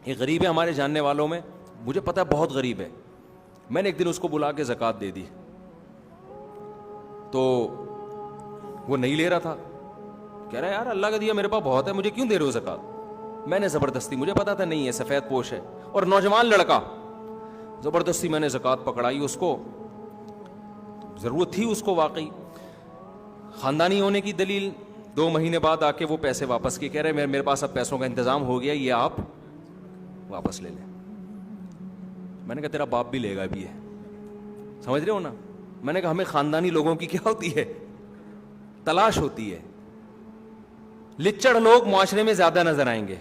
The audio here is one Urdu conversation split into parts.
ایک غریب ہے ہمارے جاننے والوں میں, مجھے پتا ہے بہت غریب ہے, میں نے ایک دن اس کو بلا کے زکوٰۃ دے دی, تو وہ نہیں لے رہا تھا, کہہ رہا ہے یار اللہ کا دیا میرے پاس بہت ہے, مجھے کیوں دے رہے ہو زکوٰۃ؟ میں نے زبردستی, مجھے پتا تھا نہیں ہے سفید پوش ہے اور نوجوان لڑکا, زبردستی میں نے زکوٰۃ پکڑائی اس کو, ضرورت تھی اس کو واقعی, خاندانی ہونے کی دلیل. 2 مہینے بعد آ کے وہ پیسے واپس کیے, کہہ رہے میرے پاس اب پیسوں کا انتظام ہو گیا, یہ آپ واپس لے لیں. میں نے کہا تیرا باپ بھی لے گا بھی ہے, سمجھ رہے ہو نا. میں نے کہا ہمیں خاندانی لوگوں کی کیا ہوتی ہے, تلاش ہوتی ہے. لچڑ لوگ معاشرے میں زیادہ نظر آئیں گے.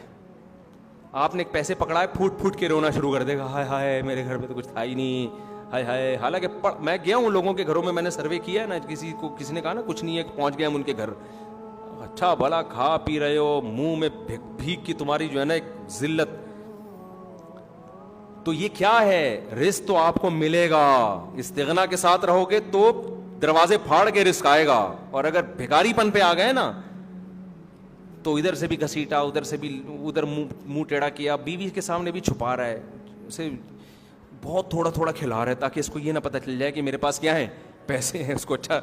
آپ نے ایک پیسے پکڑائے, پھوٹ پھوٹ کے رونا شروع کر دے گا, ہائے ہائے میرے گھر میں تو کچھ تھا ہی نہیں, ہائے ہائے. حالانکہ میں گیا ہوں لوگوں کے گھروں میں, میں نے سروے کیا ہے نا, کسی نے کہا نا کچھ نہیں ہے, پہنچ گئے ہم ان کے گھر, اچھا بھلا کھا پی رہے ہو, منہ میں بھیک کی تمہاری جو ہے نا ایک ذلت. تو یہ کیا ہے, رزق تو آپ کو ملے گا, استغنا کے ساتھ رہو گے تو دروازے پھاڑ کے رزق آئے گا. اور اگر بھکاری پن پہ آ گئے نا تو ادھر سے بھی گھسیٹا, ادھر سے بھی, ادھر منہ ٹیڑھا کیا, بیوی کے سامنے بھی چھپا رہا ہے, اسے بہت تھوڑا تھوڑا کھلا رہا ہے تاکہ اس کو یہ نہ پتہ چل جائے کہ میرے پاس کیا ہے, پیسے ہیں. اس کو اچھا,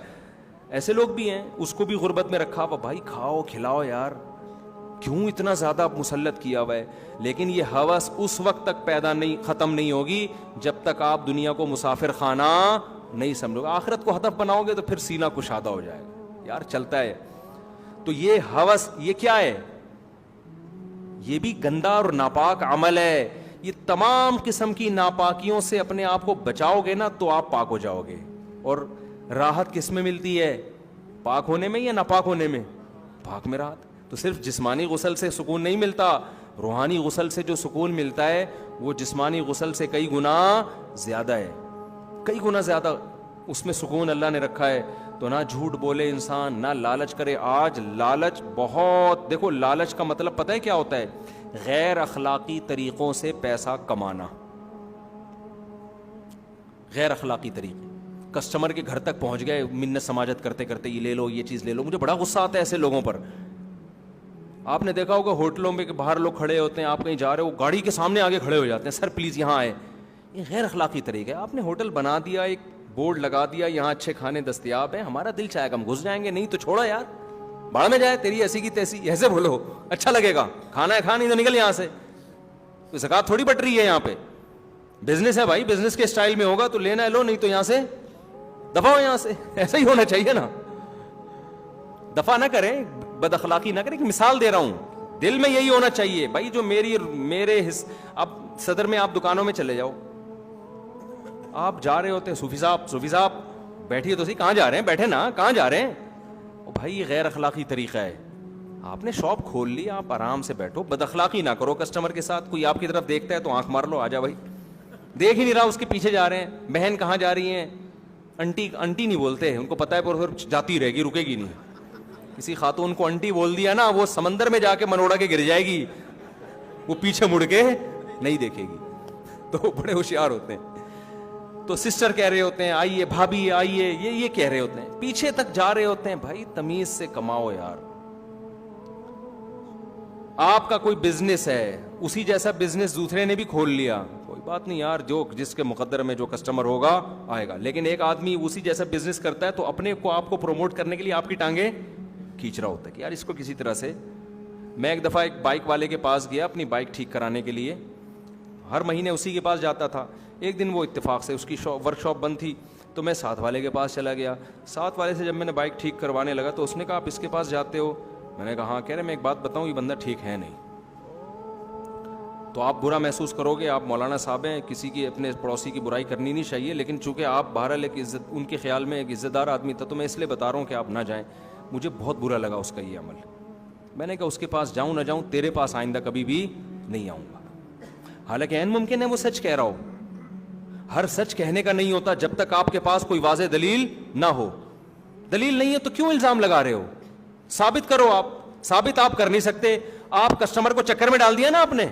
ایسے لوگ بھی ہیں, اس کو بھی غربت میں رکھا ہوا, بھائی کھاؤ کھلاؤ یار, کیوں اتنا زیادہ مسلط کیا ہوا ہے. لیکن یہ ہوس اس وقت تک ختم نہیں ہوگی جب تک آپ دنیا کو مسافر خانہ نہیں سمجھو گے. آخرت کو ہدف بناؤ گے تو پھر سینہ کشادہ ہو جائے گا, یار چلتا ہے. تو یہ ہوس, یہ کیا ہے, یہ بھی گندا اور ناپاک عمل ہے. یہ تمام قسم کی ناپاکیوں سے اپنے آپ کو بچاؤ گے نا تو آپ پاک ہو جاؤ گے. اور راحت کس میں ملتی ہے, پاک ہونے میں یا ناپاک ہونے میں؟ پاک میں راحت. تو صرف جسمانی غسل سے سکون نہیں ملتا, روحانی غسل سے جو سکون ملتا ہے وہ جسمانی غسل سے کئی گنا زیادہ ہے, کئی گنا زیادہ اس میں سکون اللہ نے رکھا ہے. تو نہ جھوٹ بولے انسان, نہ لالچ کرے. آج لالچ بہت, دیکھو لالچ کا مطلب پتہ ہے کیا ہوتا ہے, غیر اخلاقی طریقوں سے پیسہ کمانا. غیر اخلاقی طریقے, کسٹمر کے گھر تک پہنچ گئے منت سماجت کرتے کرتے, یہ لے لو یہ چیز لے لو. مجھے بڑا غصہ آتا ہے ایسے لوگوں پر. آپ نے دیکھا ہوگا ہوٹلوں میں کہ باہر لوگ کھڑے ہوتے ہیں, آپ کہیں جا رہے ہو, گاڑی کے سامنے آگے کھڑے ہو جاتے ہیں, سر پلیز یہاں آئے. یہ غیر اخلاقی طریقہ ہے. آپ نے ہوٹل بنا دیا, ایک بورڈ لگا دیا, یہاں اچھے کھانے دستیاب ہیں, ہمارا دل چاہے گا ہم گھس جائیں گے, نہیں تو چھوڑو یار, باڑ میں جائے تیری ایسی کی تیسی, ایسے بولو اچھا لگے گا. کھانا ہے کھا, نہیں تو نکل یہاں سے. زکوٰۃ تھوڑی بٹ رہی ہے یہاں پہ, بزنس ہے بھائی, بزنس کے اسٹائل میں ہوگا تو لینا ہے لو, نہیں تو یہاں سے دفع ہو یہاں سے. ایسا ہی ہونا چاہیے نا, دفع نہ کریں, بد اخلاقی نہ کریں. مثال دے رہا ہوں, دل میں یہی ہونا چاہیے بھائی جو میرے اب صدر میں آپ دکانوں میں چلے جاؤ, آپ جا رہے ہوتے ہیں, صوفی صاحب بیٹھیے تو صحیح, کہاں جا رہے ہیں, بیٹھے نا, کہاں جا رہے ہیں. بھائی یہ غیر اخلاقی طریقہ ہے. آپ نے شاپ کھول لی, آپ آرام سے بیٹھو, بد اخلاقی نہ کرو کسٹمر کے ساتھ. کوئی آپ کی طرف دیکھتا ہے تو آنکھ مار لو, آ جا بھائی, دیکھ ہی نہیں رہا, اس کے پیچھے جا رہے ہیں. بہن کہاں جا رہی ہیں, انٹی نہیں بولتے, ان کو پتہ ہے پر جاتی رہے گی, رکے گی نہیں. کسی خاتون کو انٹی بول دیا نا, وہ سمندر میں جا کے منوڑا کے گر جائے گی, وہ پیچھے مڑ کے نہیں دیکھے گی. تو بڑے ہوشیار ہوتے ہیں. تو سسٹر کہہ رہے ہوتے ہیں آئیے, بھابھی آئیے, یہ کہہ رہے ہوتے ہیں, پیچھے تک جا رہے ہوتے ہیں. بھائی تمیز سے کماؤ یار. آپ کا کوئی بزنس ہے, اسی جیسا بزنس دوسرے نے بھی کھول لیا, کوئی بات نہیں یار, جو جس کے مقدر میں جو کسٹمر ہوگا آئے گا. لیکن ایک آدمی اسی جیسا بزنس کرتا ہے تو اپنے کو, آپ کو پروموٹ کرنے کے لیے آپ کی ٹانگیں کھینچ رہا ہوتا ہے کہ یار اس کو کسی طرح سے. میں ایک دفعہ ایک بائک والے کے پاس گیا اپنی بائک ٹھیک کرانے کے لیے, ہر مہینے اسی کے پاس جاتا تھا. ایک دن وہ اتفاق سے اس کی ورک شاپ بند تھی تو میں ساتھ والے کے پاس چلا گیا. ساتھ والے سے جب میں نے بائک ٹھیک کروانے لگا تو اس نے کہا آپ اس کے پاس جاتے ہو؟ میں نے کہا ہاں. کہہ رہے میں ایک بات بتاؤں, یہ بندہ ٹھیک ہے نہیں, تو آپ برا محسوس کرو گے, آپ مولانا صاحب ہیں, کسی کی اپنے پڑوسی کی برائی کرنی نہیں چاہیے, لیکن چونکہ آپ بہرحال ایک عزت, ان کے خیال میں ایک عزت دار آدمی تھا, تو میں اس لیے بتا رہا ہوں کہ آپ نہ جائیں. مجھے بہت برا لگا اس کا یہ عمل. میں نے کہا اس کے پاس جاؤں نہ جاؤں, تیرے پاس آئندہ کبھی بھی نہیں آؤں گا. حالانکہ عین ممکن ہے وہ سچ کہہ رہا ہو. ہر سچ کہنے کا نہیں ہوتا جب تک آپ کے پاس کوئی واضح دلیل نہ ہو. دلیل نہیں ہے تو کیوں الزام لگا رہے ہو؟ ثابت کرو. آپ ثابت آپ کر نہیں سکتے. آپ کسٹمر کو چکر میں ڈال دیا نا آپ نے.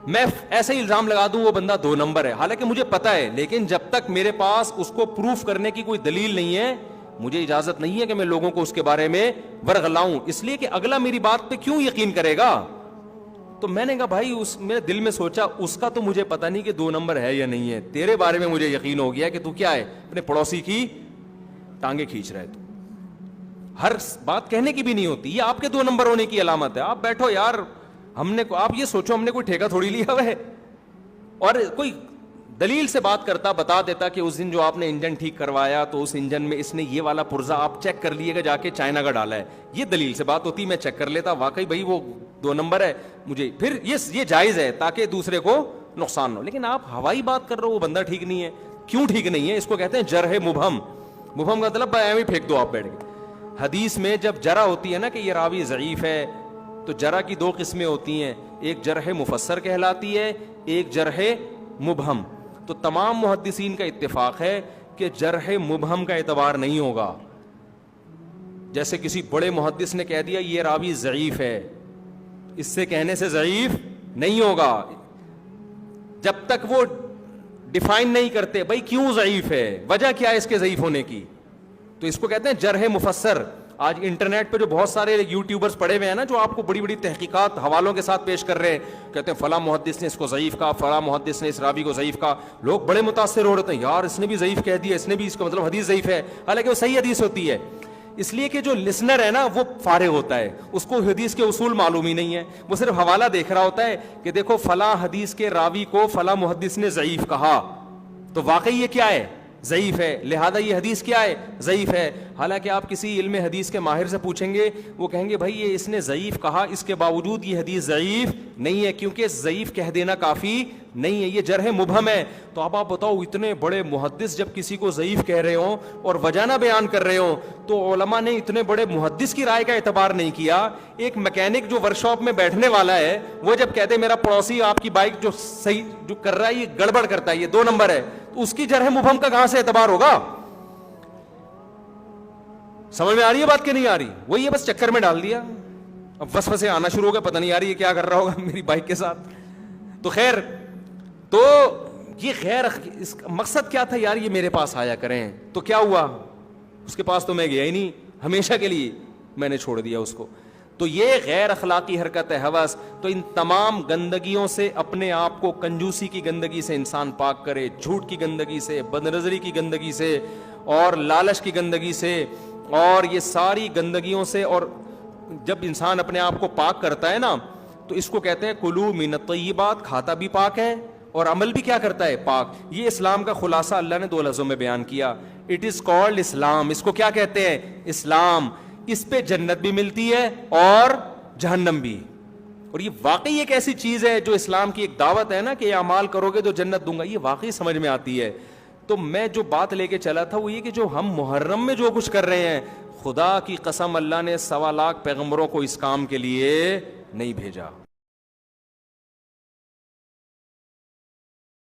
میں ایسے ہی الزام لگا دوں وہ بندہ 2 نمبر ہے, حالانکہ مجھے پتا ہے, لیکن جب تک میرے پاس اس کو پروف کرنے کی کوئی دلیل نہیں ہے, مجھے اجازت نہیں ہے کہ میں لوگوں کو اس کے بارے میں ورغلاؤں. اس لیے کہ اگلا میری بات پہ کیوں یقین کرے گا؟ تو میں نے کہا بھائی اس میرے دل میں سوچا اس کا تو مجھے پتہ نہیں کہ 2 نمبر ہے یا نہیں ہے, تیرے بارے میں مجھے یقین ہو گیا کہ تو کیا ہے, اپنے پڑوسی کی ٹانگیں کھینچ رہا ہے. تو ہر بات کہنے کی بھی نہیں ہوتی, یہ آپ کے 2 نمبر ہونے کی علامت ہے. آپ بیٹھو یار, ہم نے, آپ یہ سوچو ہم نے کوئی ٹھیکہ تھوڑی لیا ہوا ہے. اور کوئی دلیل سے بات کرتا, بتا دیتا کہ اس دن جو آپ نے انجن ٹھیک کروایا تو اس انجن میں اس نے یہ والا پرزا آپ چیک کر لیے گا جا کے چائنا کا ڈالا ہے, یہ دلیل سے بات ہوتی, میں چیک کر لیتا واقعی بھائی وہ 2 نمبر ہے مجھے, پھر یہ جائز ہے تاکہ دوسرے کو نقصان ہو. لیکن آپ ہوائی بات کر رہے ہو, وہ بندہ ٹھیک نہیں ہے. کیوں ٹھیک نہیں ہے؟ اس کو کہتے ہیں جرح مبہم. مبہم کا مطلب ایویں ہی پھینک دو آپ بیٹھ کے. حدیث میں جب جرح ہوتی ہے نا کہ یہ راوی ضعیف ہے, تو جرح کی 2 قسمیں ہوتی ہیں, ایک جرح مفسر کہلاتی ہے, ایک جرح مبہم. تو تمام محدثین کا اتفاق ہے کہ جرح مبہم کا اعتبار نہیں ہوگا. جیسے کسی بڑے محدث نے کہہ دیا یہ راوی ضعیف ہے, اس سے کہنے سے ضعیف نہیں ہوگا جب تک وہ ڈیفائن نہیں کرتے بھائی کیوں ضعیف ہے, وجہ کیا ہے اس کے ضعیف ہونے کی. تو اس کو کہتے ہیں جرح مفسر. آج انٹرنیٹ پہ جو بہت سارے یوٹیوبرز پڑے ہوئے ہیں نا, جو آپ کو بڑی بڑی تحقیقات حوالوں کے ساتھ پیش کر رہے ہیں, کہتے ہیں فلاں محدث نے اس کو ضعیف کہا, فلاں محدث نے اس راوی کو ضعیف کہا. لوگ بڑے متاثر ہو رہے ہیں, یار اس نے بھی ضعیف کہہ دیا, اس نے بھی, اس کا مطلب حدیث ضعیف ہے, حالانکہ وہ صحیح حدیث ہوتی ہے. اس لیے کہ جو لسنر ہے نا وہ فارغ ہوتا ہے, اس کو حدیث کے اصول معلوم ہی نہیں ہے, وہ صرف حوالہ دیکھ رہا ہوتا ہے کہ دیکھو فلاں حدیث کے راوی کو فلاں محدث نے ضعیف کہا, تو واقعی یہ کیا ہے, ضعیف ہے, لہذا یہ حدیث کیا ہے, ضعیف ہے. حالانکہ آپ کسی علم حدیث کے ماہر سے پوچھیں گے, وہ کہیں گے بھائی یہ اس نے ضعیف کہا, اس کے باوجود یہ حدیث ضعیف نہیں ہے, کیونکہ ضعیف کہہ دینا کافی نہیں ہے, یہ جرح مبہم ہے. تو اب آپ بتاؤ اتنے بڑے محدث جب کسی کو ضعیف کہہ رہے ہوں اور وجہ نہ بیان کر رہے ہوں, تو علماء نے اتنے بڑے محدث کی رائے کا اعتبار نہیں کیا. ایک میکینک جو ورک شاپ میں بیٹھنے والا ہے, وہ جب کہتے میرا پڑوسی آپ کی بائک جو صحیح جو کر رہا ہے یہ گڑبڑ کرتا ہے, یہ 2 نمبر ہے, تو اس کی جرح مبہم کا کہاں سے اعتبار ہوگا؟ سمجھ میں آ رہی ہے بات کہ نہیں آ رہی؟ وہ یہ بس چکر میں ڈال دیا, اب وسوسے آنا شروع ہو گئے, پتہ نہیں آ رہی ہے کیا کر رہا ہوگا میری بائک کے ساتھ. تو خیر, تو یہ خیر اس مقصد کیا تھا یار, یہ میرے پاس آیا کریں, تو کیا ہوا, اس کے پاس تو میں گیا ہی نہیں, ہمیشہ کے لیے میں نے چھوڑ دیا اس کو. تو یہ غیر اخلاقی حرکت ہے, ہوس. تو ان تمام گندگیوں سے اپنے آپ کو, کنجوسی کی گندگی سے انسان پاک کرے, جھوٹ کی گندگی سے, بدنظری کی گندگی سے, اور لالچ کی گندگی سے, اور یہ ساری گندگیوں سے. اور جب انسان اپنے آپ کو پاک کرتا ہے نا, تو اس کو کہتے ہیں کلو من الطیبات, کھاتا بھی پاک ہے اور عمل بھی کیا کرتا ہے, پاک. یہ اسلام کا خلاصہ اللہ نے 2 لفظوں میں بیان کیا, اٹ از کالڈ اسلام. اس کو کیا کہتے ہیں, اسلام. اس پہ جنت بھی ملتی ہے اور جہنم بھی. اور یہ واقعی ایک ایسی چیز ہے جو اسلام کی ایک دعوت ہے نا کہ یہ اعمال کرو گے تو جنت دوں گا, یہ واقعی سمجھ میں آتی ہے. تو میں جو بات لے کے چلا تھا وہ یہ کہ جو ہم محرم میں جو کچھ کر رہے ہیں, خدا کی قسم اللہ نے 1.25 لاکھ پیغمبروں کو اس کام کے لیے نہیں بھیجا.